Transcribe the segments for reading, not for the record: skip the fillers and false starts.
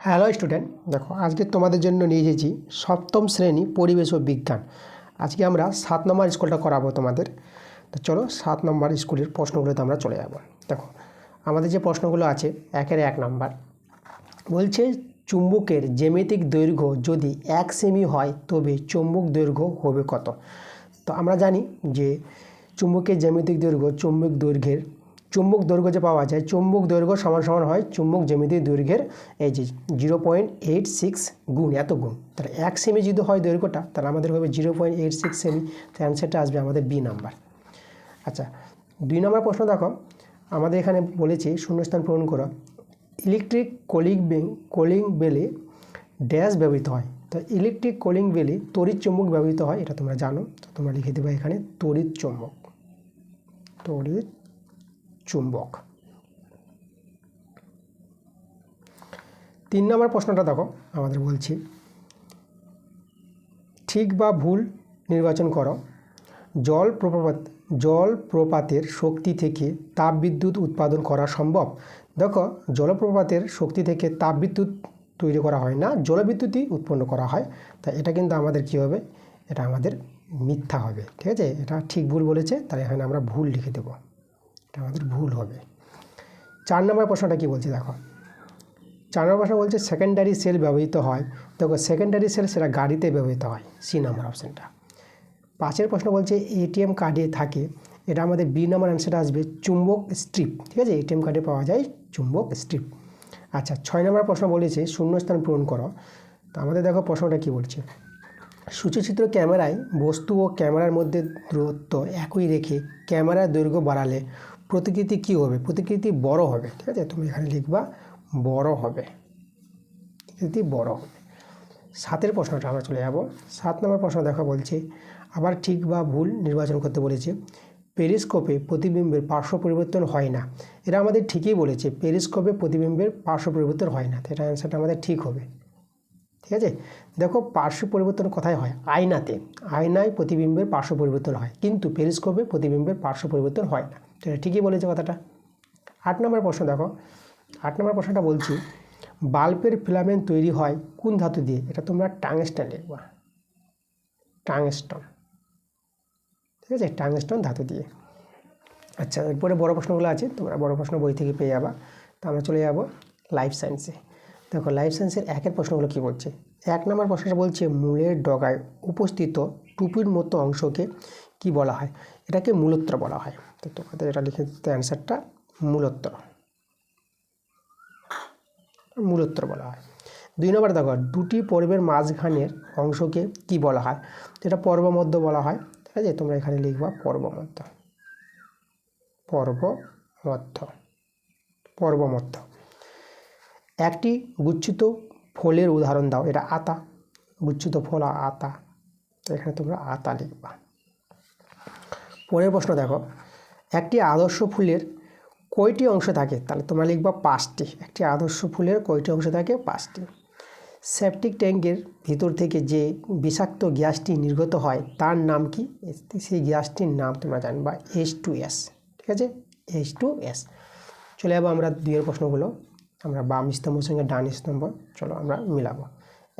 Hello student, দেখো আজকে তোমাদের জন্য নিয়ে এসেছি সপ্তম শ্রেণী পরিবেশ ও বিজ্ঞান। আজকে আমরা 7 নম্বর স্কুলটা করাবো তোমাদের। তো চলো 7 নম্বর স্কুলের প্রশ্নগুলোতে আমরা চলে যাব। দেখো আমাদের যে প্রশ্নগুলো আছে 1 নম্বর বলছে, চুম্বকের জ্যামিতিক দৈর্ঘ্য যদি 1 সেমি হয় তবে চৌম্বক দৈর্ঘ্য হবে কত? তো আমরা জানি যে চুম্বকের জ্যামিতিক দৈর্ঘ্য চুম্বক দৈর্ঘ্য যে পাওয়া যায়, চুম্বক দৈর্ঘ্য সমান সমান হয় চুম্বক জ্যামিতিক দৈর্ঘ্যের এই যে 0.86 গুণ, এত গুণ। তাহলে 1 সেমি যদি হয় দৈর্ঘ্যটা, তাহলে আমাদের হবে 0.86 সেমি। তো অ্যান্সারটা আসবে আমাদের বি নাম্বার। আচ্ছা, 2 নম্বর প্রশ্ন দেখো, আমাদের এখানে বলেছে শূন্যস্থান পূরণ করো। ইলেকট্রিক কলিং বেলে ড্যাশ ব্যবহৃত হয়। তো ইলেকট্রিক কলিং বেলে তড়িৎ চুম্বক ব্যবহৃত হয়, এটা তোমরা জানো। তো তোমরা লিখে দেবে এখানে তড়িৎ চুম্বক। 3 নম্বর প্রশ্নটা দেখো, আমাদের বলছি ঠিক বা ভুল নির্বাচন করো। জলপ্রপাতের শক্তি থেকে তাপবিদ্যুৎ উৎপাদন করা সম্ভব। দেখো, জলপ্রপাতের শক্তি থেকে তাপবিদ্যুৎ তৈরি করা হয় না, জলবিদ্যুৎই উৎপন্ন করা হয়। তাই এটা কিন্তু আমাদের কী হবে, এটা আমাদের মিথ্যা হবে। ঠিক আছে, এটা ঠিক ভুল বলেছে, তাই এখানে আমরা ভুল লিখে দেব, এটা আমাদের ভুল হবে। 4 নম্বর প্রশ্নটা কী বলছে দেখো, 4 নম্বর প্রশ্ন বলছে সেকেন্ডারি সেল ব্যবহৃত হয়। দেখো সেকেন্ডারি সেল সেটা গাড়িতে ব্যবহৃত হয়, সি নাম্বার অপশানটা। 5 প্রশ্ন বলছে এটিএম কার্ডে থাকে, এটা আমাদের বি নাম্বার অ্যান্সারটা আসবে চুম্বক স্ট্রিপ। ঠিক আছে, এটিএম কার্ডে পাওয়া যায় চুম্বক স্ট্রিপ। আচ্ছা, 6 নম্বর প্রশ্ন বলেছে শূন্যস্থান পূরণ করো। তো আমাদের দেখো প্রশ্নটা কী বলছে, সূচিচিত্র ক্যামেরায় বস্তু ও ক্যামেরার মধ্যে দূরত্ব একই রেখে ক্যামেরার দৈর্ঘ্য বাড়ালে প্রতিকৃতি কী হবে? প্রতিকৃতি বড় হবে। ঠিক আছে, তুমি এখানে লিখবা বড় হবে, প্রতিকৃতি বড় হবে। 7 প্রশ্নটা আমরা চলে যাব। 7 নম্বর প্রশ্ন দেখা বলছে, আবার ঠিক বা ভুল নির্বাচন করতে বলেছে। পেরিস্কোপে প্রতিবিম্বের পার্শ্ব পরিবর্তন হয় না, এটা আমাদের ঠিকই বলেছে, পেরিস্কোপে প্রতিবিম্বের পার্শ্ব পরিবর্তন হয় না। তো এটা অ্যান্সারটা আমাদের ঠিক হবে। ঠিক আছে, দেখো পার্শ্ব পরিবর্তন কোথায় হয়? আয়নায় প্রতিবিম্বের পার্শ্ব পরিবর্তন হয়, কিন্তু পেরিস্কোপে প্রতিবিম্বের পার্শ্ব পরিবর্তন হয় না। তো এটা ঠিকই বলেছে কথাটা। 8 নম্বর প্রশ্ন দেখো, 8 নম্বর প্রশ্নটা বলছি বাল্বের ফিলামেন্ট তৈরি হয় কোন ধাতু দিয়ে? এটা তোমরা টাংস্টন লিখবা, টাংস্টন। ঠিক আছে, টাংস্টন ধাতু দিয়ে। আচ্ছা, এরপরে বড় প্রশ্নগুলো আছে, তোমরা বড় প্রশ্ন বই থেকে পেয়ে যাবা। তো আমরা চলে যাব লাইফ সায়েন্সে। দেখো লাইফ সায়েন্সের 1 প্রশ্নগুলো কী বলছে। 1 নম্বর প্রশ্নটা বলছে মূলের ডগায় উপস্থিত টুপির মতো অংশকে কি বলা হয়? এটাকে মূলত্র বলা হয়। তো তোমাদের এটা লিখে দিতে অ্যান্সারটা মূলত্র বলা হয়। 2 নম্বর দেখো, দুটি পর্বের মাঝখানের অংশকে কি বলা হয়? যেটা পর্বমধ্য বলা হয়। ঠিক আছে, তোমরা এখানে লিখবা পর্বমধ্য। একটি গুচ্ছিত ফলের উদাহরণ দাও। এটা আতা, গুচ্ছিত ফল আতা। তো এখানে তোমরা আতা লিখবা। পরের প্রশ্ন দেখো, একটি আদর্শ ফুলের কয়টি অংশ থাকে? তাহলে তোমরা লিখবা 5টি। একটি আদর্শ ফুলের কয়টি অংশ থাকে? 5টি। সেপটিক ট্যাঙ্কের ভিতর থেকে যে বিষাক্ত গ্যাসটি নির্গত হয় তার নাম কি? সেই গ্যাসটির নাম তোমরা জানবা H2S। ঠিক আছে, H2S। চলে যাবো আমরা 2 প্রশ্নগুলো, আমরা বাম স্তম্ভের সঙ্গে ডান স্তম্ভ চলো আমরা মিলাবো।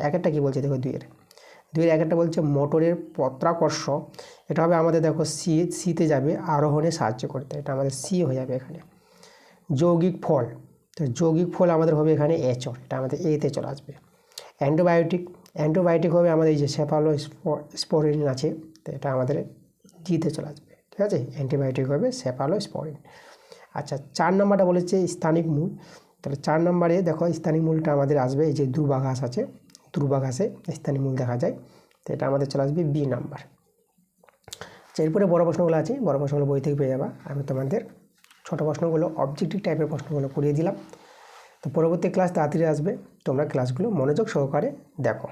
1টা কী বলছে দেখো, 2-এর 1টা বলছে মোটরের পত্রাকর্ষ, এটা হবে আমাদের দেখো সিতে যাবে আরোহণে সাহায্য করতে, এটা আমাদের সি হয়ে যাবে এখানে। যৌগিক ফল, তো যৌগিক ফল আমাদের হবে এখানে এচর, এটা আমাদের এতে চলে আসবে। অ্যান্টিবায়োটিক হবে আমাদের এই যে সেফালোস্পোরিন আছে, তো এটা আমাদের জিতে চলে আসবে। ঠিক আছে, অ্যান্টিবায়োটিক হবে সেফালোস্পোরিন। আচ্ছা, 4 নম্বরটা বলেছে স্থানিক মূল। তাহলে 4 নম্বরে দেখো স্থানিক মূলটা আমাদের আসবে এই যে দুর্বাঘাস আছে, দুর্বাঘাসে স্থানিক মূল দেখা যায়। তো এটা আমাদের চলে আসবে বি নাম্বার। এরপরে বড় প্রশ্নগুলো আছে, বড় প্রশ্নগুলো বই থেকে পেয়ে যাবা। আমি তোমাদের ছোট প্রশ্নগুলো অবজেক্টিভ টাইপের প্রশ্নগুলো করিয়ে দিলাম। তো পরবর্তী ক্লাস তাড়াতাড়ি আসবে, তোমরা ক্লাসগুলো মনোযোগ সহকারে দেখো।